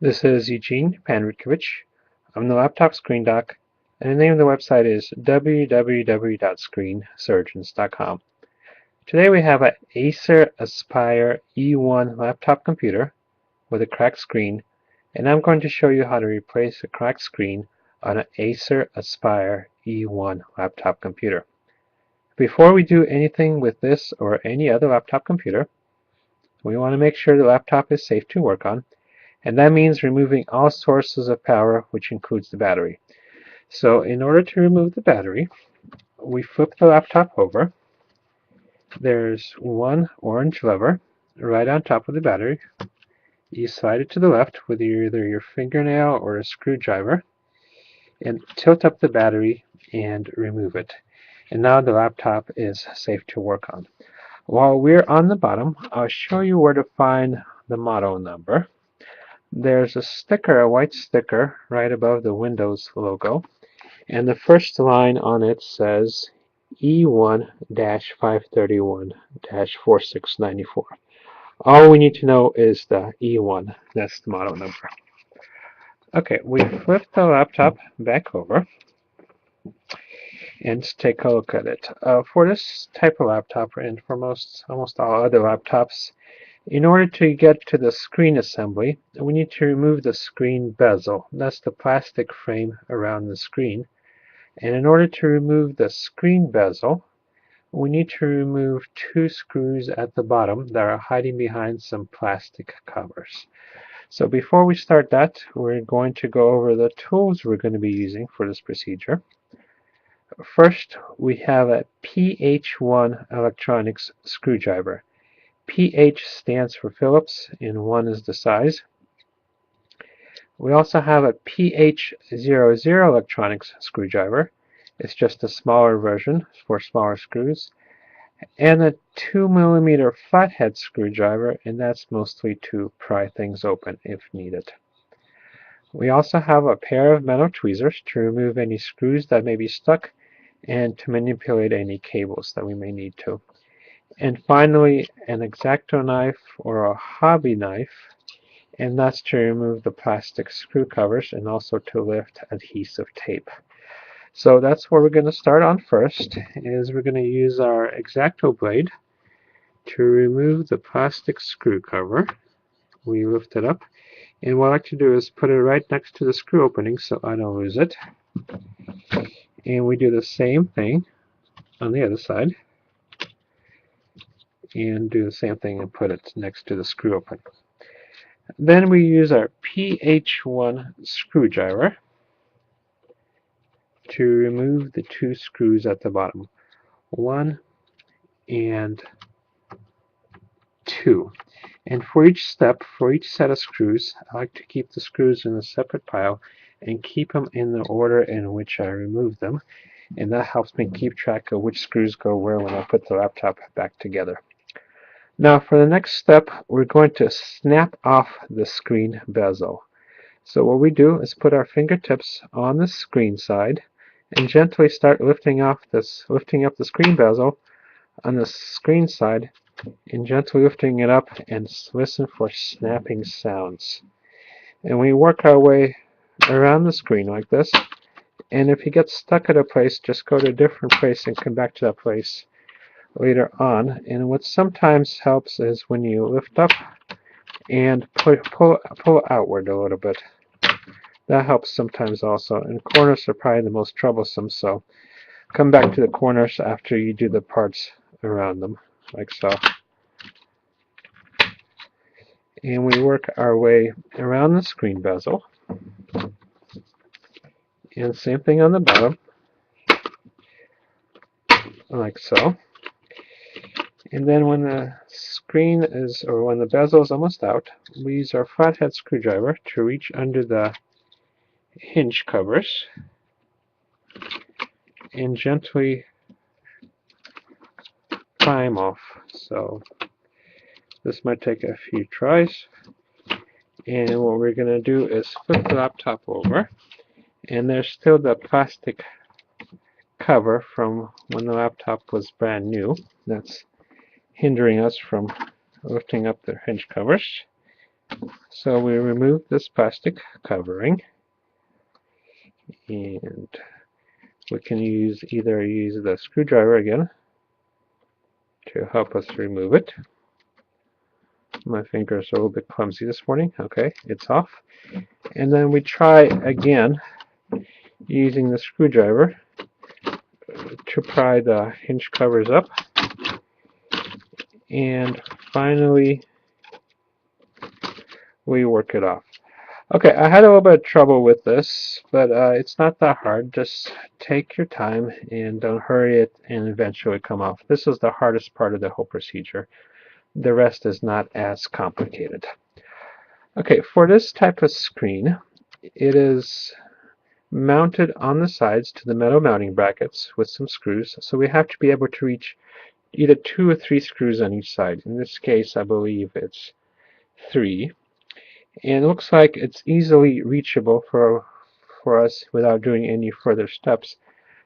This is Eugene Panrutkovich. I'm the laptop screen doc, and the name of the website is www.screensurgeons.com. Today we have an Acer Aspire E1 laptop computer with a cracked screen, and I'm going to show you how to replace a cracked screen on an Acer Aspire E1 laptop computer. Before we do anything with this or any other laptop computer, we want to make sure the laptop is safe to work on. And that means removing all sources of power, which includes the battery. So in order to remove the battery, we flip the laptop over. There's one orange lever right on top of the battery. You slide it to the left with either your fingernail or a screwdriver and tilt up the battery and remove it. And now the laptop is safe to work on. While we're on the bottom, I'll show you where to find the model number. There's a sticker, a white sticker, right above the Windows logo, and the first line on it says E1-531-4694. All we need to know is the E1. That's the model number. Okay, we flip the laptop back over and take a look at it. For this type of laptop, and for almost all other laptops, in order to get to the screen assembly, we need to remove the screen bezel. That's the plastic frame around the screen. And in order to remove the screen bezel, we need to remove two screws at the bottom that are hiding behind some plastic covers. So before we start that, we're going to go over the tools we're going to be using for this procedure. First, we have a PH1 electronics screwdriver. PH stands for Phillips, and 1 is the size. We also have a PH00 electronics screwdriver. It's just a smaller version for smaller screws. And a 2mm flathead screwdriver, and that's mostly to pry things open if needed. We also have a pair of metal tweezers to remove any screws that may be stuck and to manipulate any cables that we may need to. And finally, an X-Acto knife or a hobby knife, and that's to remove the plastic screw covers and also to lift adhesive tape. So that's where we're going to start on first, is we're going to use our X-Acto blade to remove the plastic screw cover. We lift it up, and what I like to do is put it right next to the screw opening so I don't lose it. And we do the same thing on the other side, and do the same thing and put it next to the screw opening. Then we use our PH1 screwdriver to remove the two screws at the bottom, 1 and 2. And for each step, for each set of screws, I like to keep the screws in a separate pile and keep them in the order in which I remove them, and that helps me keep track of which screws go where when I put the laptop back together. Now for the next step, we're going to snap off the screen bezel. So what we do is put our fingertips on the screen side and gently start lifting up the screen bezel on the screen side, and gently lifting it up and listen for snapping sounds. And we work our way around the screen like this, and if you get stuck at a place, just go to a different place and come back to that place later on. And what sometimes helps is when you lift up and pull outward a little bit. That helps sometimes also, and corners are probably the most troublesome, so come back to the corners after you do the parts around them, like so. And we work our way around the screen bezel, and same thing on the bottom, like so. And then when the screen is, or when the bezel is almost out, we use our flathead screwdriver to reach under the hinge covers and gently pry them off. So this might take a few tries. And what we're going to do is flip the laptop over, and there's still the plastic cover from when the laptop was brand new that's hindering us from lifting up the hinge covers. So we remove this plastic covering, and we can either use the screwdriver again to help us remove it. My fingers are a little bit clumsy this morning. Okay, it's off. And then we try again using the screwdriver to pry the hinge covers up. And finally, we work it off. Okay, I had a little bit of trouble with this, but it's not that hard. Just take your time and don't hurry it, and eventually come off. This is the hardest part of the whole procedure. The rest is not as complicated. Okay, for this type of screen, it is mounted on the sides to the metal mounting brackets with some screws, so we have to be able to reach either 2 or 3 screws on each side. In this case, I believe it's 3. And it looks like it's easily reachable for us without doing any further steps.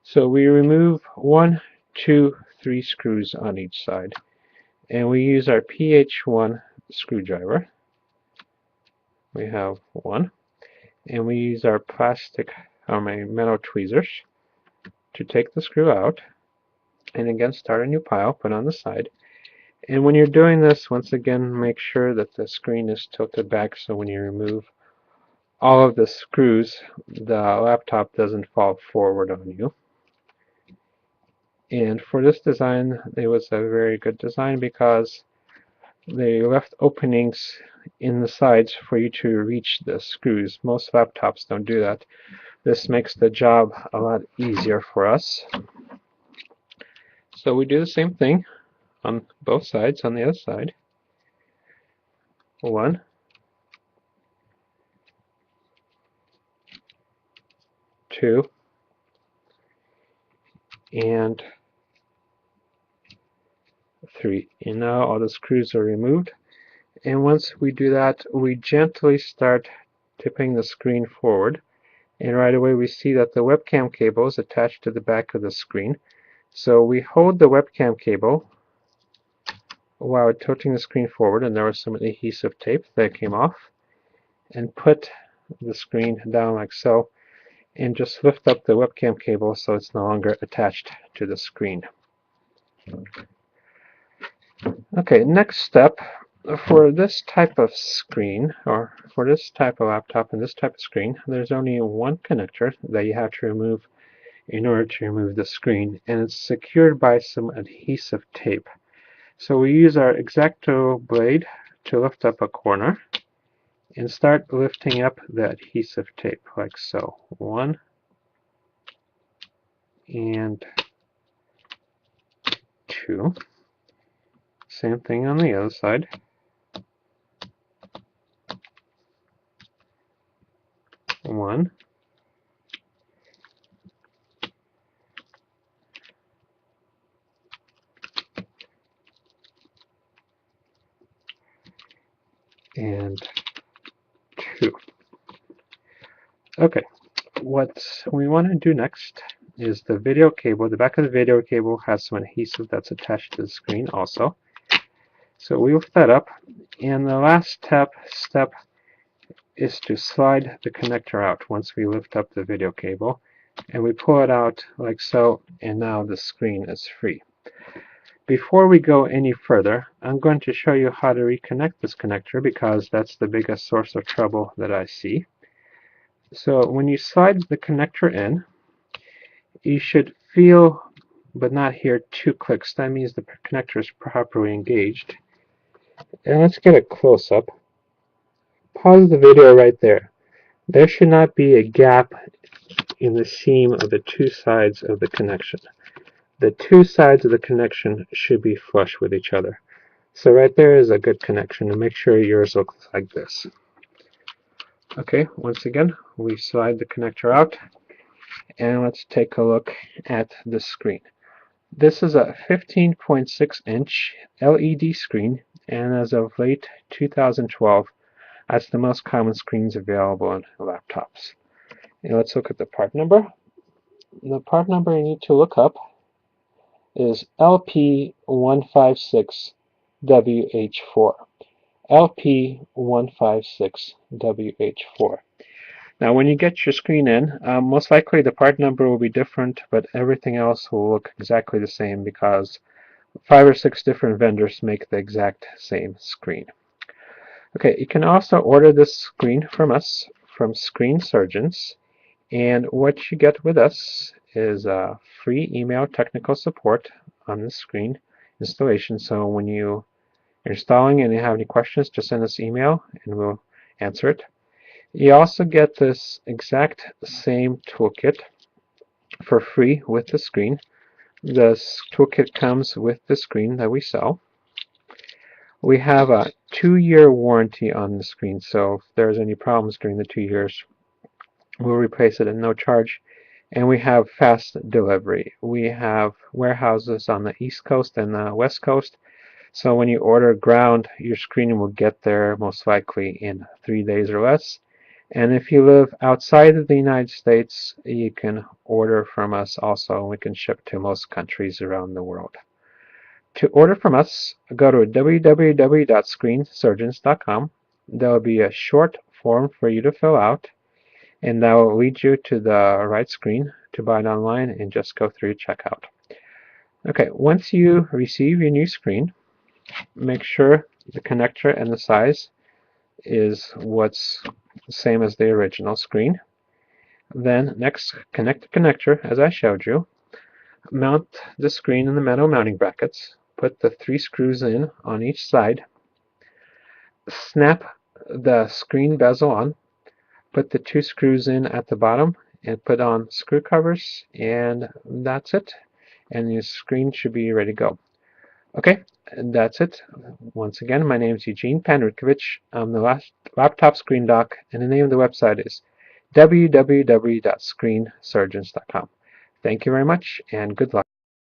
So we remove 1, 2, 3 screws on each side, and we use our PH1 screwdriver. We have 1, and we use our my metal tweezers to take the screw out, and again start a new pile, put on the side. And when you're doing this, once again, make sure that the screen is tilted back so when you remove all of the screws, the laptop doesn't fall forward on you. And for this design, it was a very good design because they left openings in the sides for you to reach the screws. Most laptops don't do that. This makes the job a lot easier for us. So we do the same thing on both sides, on the other side. 1, 2, and 3. And now all the screws are removed. And once we do that, we gently start tipping the screen forward. And right away we see that the webcam cable is attached to the back of the screen. So we hold the webcam cable while tilting the screen forward, and there was some adhesive tape that came off, and put the screen down like so, and just lift up the webcam cable so it's no longer attached to the screen. Okay, next step, for this type of screen, or for this type of laptop and this type of screen, there's only one connector that you have to remove in order to remove the screen, and it's secured by some adhesive tape. So we use our X-Acto blade to lift up a corner and start lifting up the adhesive tape like so. 1 and 2. Same thing on the other side. 1 and 2. Okay, what we want to do next is the video cable. The back of the video cable has some adhesive that's attached to the screen also. So we lift that up, and the last step is to slide the connector out once we lift up the video cable, and we pull it out like so, and now the screen is free. Before we go any further, I'm going to show you how to reconnect this connector because that's the biggest source of trouble that I see. So when you slide the connector in, you should feel but not hear 2 clicks. That means the connector is properly engaged. And let's get a close-up. Pause the video right there. There should not be a gap in the seam of the 2 sides of the connection. The 2 sides of the connection should be flush with each other. So right there is a good connection, and make sure yours looks like this. Okay, once again, we slide the connector out, and let's take a look at the screen. This is a 15.6-inch LED screen, and as of late 2012, that's the most common screens available on laptops. And let's look at the part number. The part number you need to look up is LP156WH4. LP156WH4. Now when you get your screen in, most likely the part number will be different, but everything else will look exactly the same because 5 or 6 different vendors make the exact same screen. Okay, you can also order this screen from us, from Screen Surgeons, and what you get with us is free email technical support on the screen installation. So when you're installing and you have any questions, just send us email and we'll answer it. You also get this exact same toolkit for free with the screen. The toolkit comes with the screen that we sell. We have a 2-year warranty on the screen, so if there's any problems during the 2 years, we'll replace it at no charge. And we have fast delivery. We have warehouses on the East Coast and the West Coast, so when you order ground, your screen will get there most likely in 3 days or less. And if you live outside of the United States, you can order from us also, and we can ship to most countries around the world. To order from us, go to www.screensurgeons.com. There will be a short form for you to fill out, and that will lead you to the right screen to buy it online and just go through checkout. Okay, once you receive your new screen, make sure the connector and the size is what's the same as the original screen. Then next, connect the connector as I showed you. Mount the screen in the metal mounting brackets. Put the 3 screws in on each side. Snap the screen bezel on. Put the 2 screws in at the bottom and put on screw covers, and that's it. And your screen should be ready to go. Okay, and that's it. Once again, my name is Eugene Panrutkovich. I'm the laptop screen doc, and the name of the website is www.screensurgeons.com. Thank you very much, and good luck.